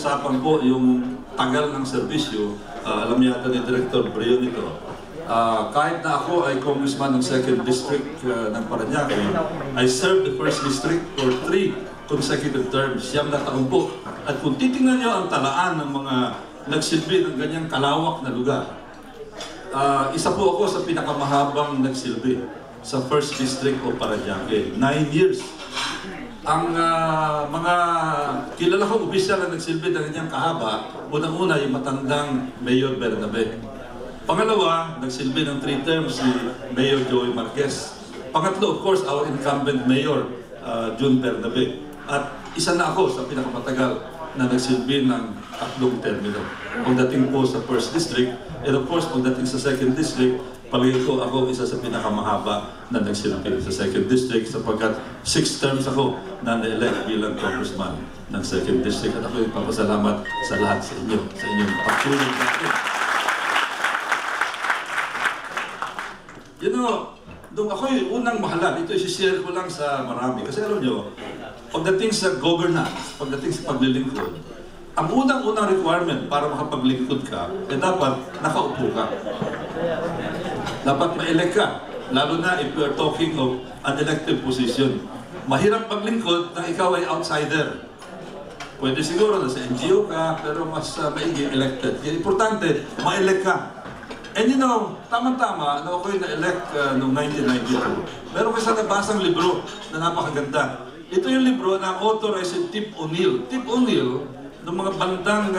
Usapan po yung tagal ng serbisyo, alam yata ni Director Brio nito. Kahit na ako ay congressman ng 2nd District ng Parañaque, I served the 1st District for 3 consecutive terms, siyam na taon po. At kung titingnan nyo ang talaan ng mga nagsilbi ng ganyang kalawak na lugar, isa po ako sa pinakamahabang nagsilbi sa 1st District o Parañaque, 9 years. Ang mga kilala kong opisyal na nagsilbi ng kanyang kahaba, unang-una yung matandang Mayor Bernabe. Pangalawa, nagsilbi ng 3 terms si Mayor Joey Marquez. Pangatlo, of course, our incumbent Mayor, June Bernabe. At isa na ako sa pinakamatagal na nagsilbi ng 3 termino. Pagdating po sa 1st District, and of course, pagdating sa 2nd District, palagi ko ako isa sa pinakamahaba na nagsilbi sa 2nd District sapagkat 6 terms ako na na-elect bilang congressman ng 2nd District. At ako ipapasalamat sa lahat sa inyo, sa inyong pagtulong natin. You know, nung ako'y unang mahalan, ito isi-share ko lang sa marami. Kasi alam nyo, pagdating sa governance, pagdating sa paglilingkod, ang unang-unang requirement para makapaglingkod ka, dapat nakaupo ka. Dapat ma-elect ka, lalo na if you are talking of an elective position. Mahirap paglingkod na ikaw ay outsider. Pwede siguro na sa NGO ka, pero mas maigi elected. Importante, ma-elect ka. And you know, tama-tama, na ako'y na-elect noong 1992. Meron kasi nabasang libro na napakaganda. Ito yung libro na author ay si Tip O'Neill. Tip O'Neill, noong mga bandang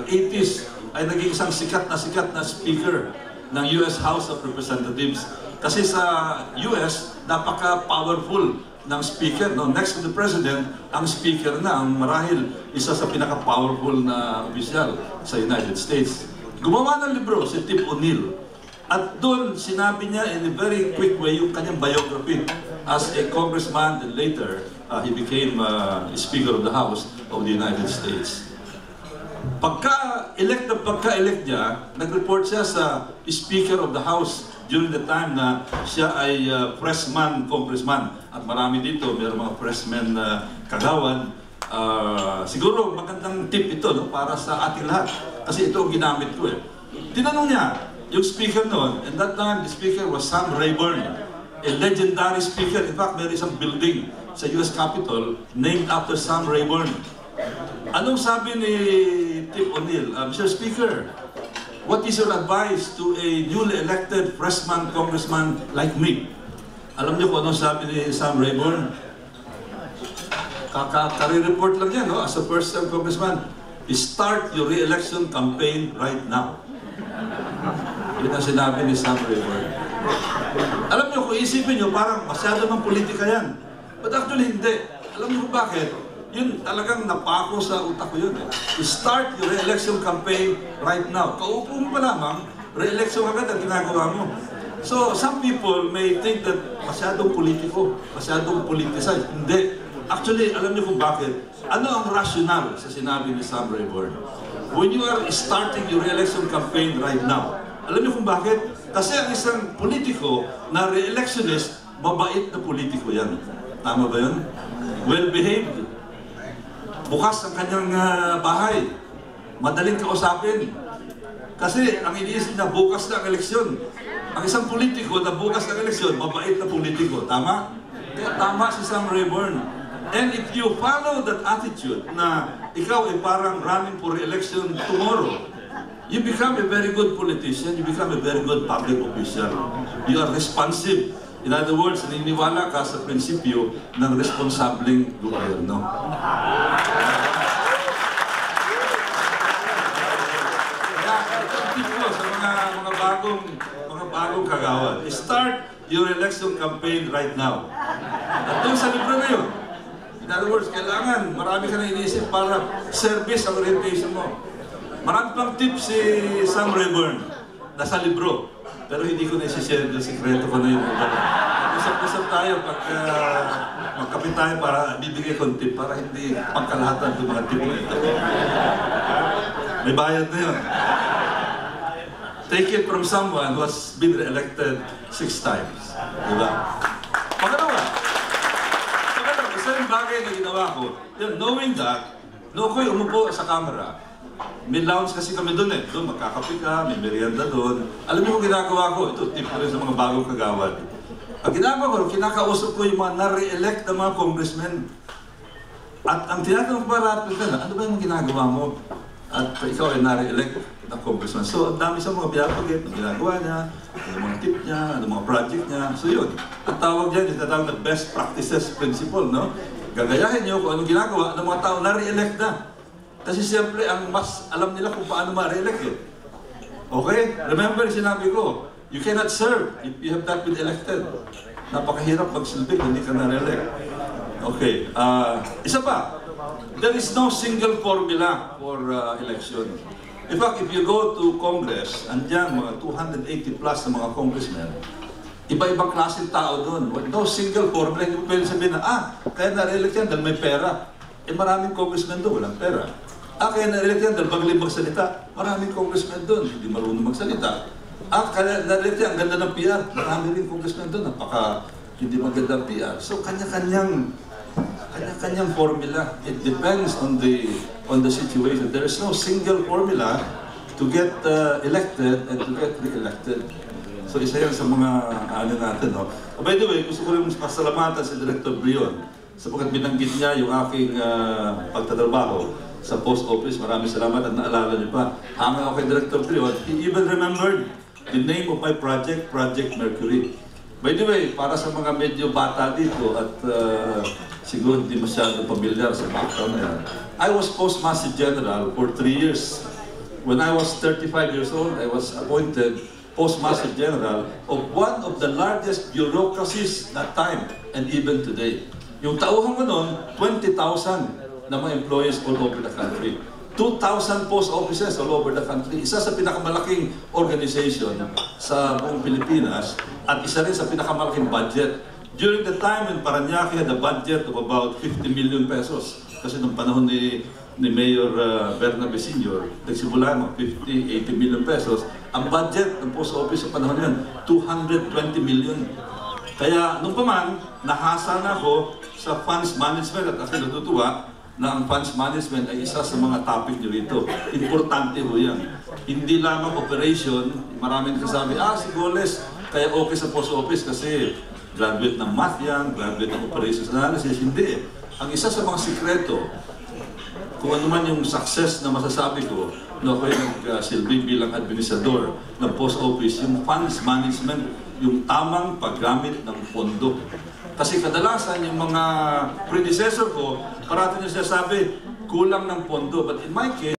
80s, ay naging isang sikat na speaker ng US House of Representatives. Kasi sa US, napaka-powerful ng speaker. No? Next to the President, ang speaker na, ang marahil isa sa pinaka-powerful na opisyal sa United States. Gumawa ng libro si Tip O'Neill. At doon, sinabi niya in a very quick way yung kanyang biography as a congressman and later, he became Speaker of the House of the United States. Pagka-elect niya, nag-report siya sa Speaker of the House during the time na siya ay pressman, congressman. At marami dito, mayroong mga pressmen na kagawad. Siguro magandang tip ito no, para sa ating lahat. Kasi ito ang ginamit ko eh. Tinanong niya, yung speaker noon, and that time the speaker was Sam Rayburn, a legendary speaker. In fact, may isang building sa US Capitol named after Sam Rayburn. Anong sabi ni Tip O'Neill? Mr. Speaker, what is your advice to a newly elected freshman congressman like me? Alam niyo kung anong sabi ni Sam Rayburn? Kaka-report lang yan, no? As a first-time congressman, start your re-election campaign right now. Yun ang sinabi ni Sam Rayburn. Alam niyo, kung isipin niyo, parang masyado mang politika yan. But actually, hindi. Alam niyo kung bakit? Yun talagang napako sa utak ko yun. Start your re-election campaign right now. Kaupo mo pa lamang, re-election agad ang ginagawa mo. So, some people may think that masyadong politiko, masyadong politicized. Hindi. Actually, alam niyo kung bakit? Ano ang rationale sa sinabi ni Sam Rayburn? When you are starting your re-election campaign right now, alam niyo kung bakit? Kasi ang isang politiko na re-electionist, mabait na politiko yan. Tama ba yun? Well-behaved. Bukas ang kanyang bahay. Madaling kausapin. Kasi ang iniisip na bukas na ang eleksyon. Ang isang politiko na bukas ng eleksyon, mabait na politiko. Tama? Kaya tama si Sam Rayburn. And if you follow that attitude na ikaw ay parang running for re-election tomorrow, you become a very good politician, you become a very good public official. You are responsive. In other words, naniniwala ka sa prinsipyo ng responsableng gobyerno. Kaya ito ang tip ko sa mga bagong kagawad. Start your election campaign right now. At doon sa libro na yun, in other words, kailangan marami ka na iniisip para service ang orientation mo. Marami pang tips si Sam Rayburn nasa libro. Pero hindi ko na isi-share yung sikreto ko na yun. Usap-usap tayo pag magkapit tayo para bibigay ko ng tip para hindi pagkalahatan ng mga tip na ito. May bayad na yun. Take it from someone who has been re-elected 6 times. Diba? Pangalawa, isa yung bagay na ginawa ko, knowing that, No, ako'y umupo sa camera. May lounge kasi kami doon eh. Doon magkakape ka, may merienda doon. Alam niyo kung ginagawa ko? Ito, tip ko rin sa mga bagong kagawad. Ang ginagawa ko, kinakausap ko yung mga na-re-elect na mga congressmen. At ang tinatanong ko ba, ano ba yung ginagawa mo? At ikaw ay na-re-elect na congressman. So, ang dami sa mga binabagit, ang ginagawa niya, ano mga tip niya, ano mga project niya. So, yun. Ang tawag dyan, yung tatawag na best practices principle, no? Gagayahin niyo kung anong ginagawa ng mga tao na re-elect na. Kasi siyempre, ang mas alam nila kung paano ma-re-elect eh. Okay? Remember, sinabi ko, you cannot serve if you have not been elected. Napakahirap magsilbi kung hindi ka na-re-elect. Okay. Isa pa, there is no single formula for election. In fact, if you go to Congress, andyan mga 280 plus na mga congressmen, iba-ibang klaseng tao doon. No single formula. Hindi mo pwede sabihin na, kaya na-re-elect yan dahil may pera. Eh maraming congressmen doon, walang pera. Kaya na-re-elect yan dahil magaling magsalita. Maraming congressmen doon, hindi marunong magsalita. Kaya na-re-elect yan, ang ganda ng PR. Marami rin congressmen doon, napaka hindi maganda ang PR. So kanya-kanyang formula. It depends on the situation. There is no single formula to get elected and to get re-elected. So isa yan sa mga ano natin, no? By the way, gusto ko rin pasalamatan si Director Brion sapagkat binanggit niya yung aking pagtatrabaho sa post office. Maraming salamat at naalala niyo pa. Hanga ako kay Director Brion. He even remembered the name of my project, Project Mercury. By the way, para sa mga medyo bata dito at siguro hindi masyado pamilyar sa background na yan, I was Postmaster General for 3 years. When I was 35 years old, I was appointed Postmaster General of one of the largest bureaucracies that time and even today. Yung tauhan ko noon, 20,000 na mga employees all over the country. 2,000 post offices all over the country. Isa sa pinakamalaking organization sa buong Pilipinas at isa rin sa pinakamalaking budget. During the time when Parañaque had a budget of about 50 million pesos, kasi nung panahon ni Mayor Bernabe Sr., nagsimula ng 50, 80 million pesos, ang budget ng post office sa panahon yan, 220 million. Kaya nung pa man, nahasa na ako sa funds management at kasi natutuwa na ang funds management ay isa sa mga topic nyo rito. Importante ho yan. Hindi lamang operation, maraming kasabi, si Goles, kaya okay sa post office kasi graduate ng math yan, graduate ng operations analysis. Hindi. Ang isa sa mga sikreto, kung ano man yung success na masasabi ko, na ako'y nagsilbi bilang administrador ng post office, yung funds management, yung tamang paggamit ng pondo. Kasi kadalasan yung mga predecessor ko, parati nyo sinasabi, kulang ng pondo. But in my case,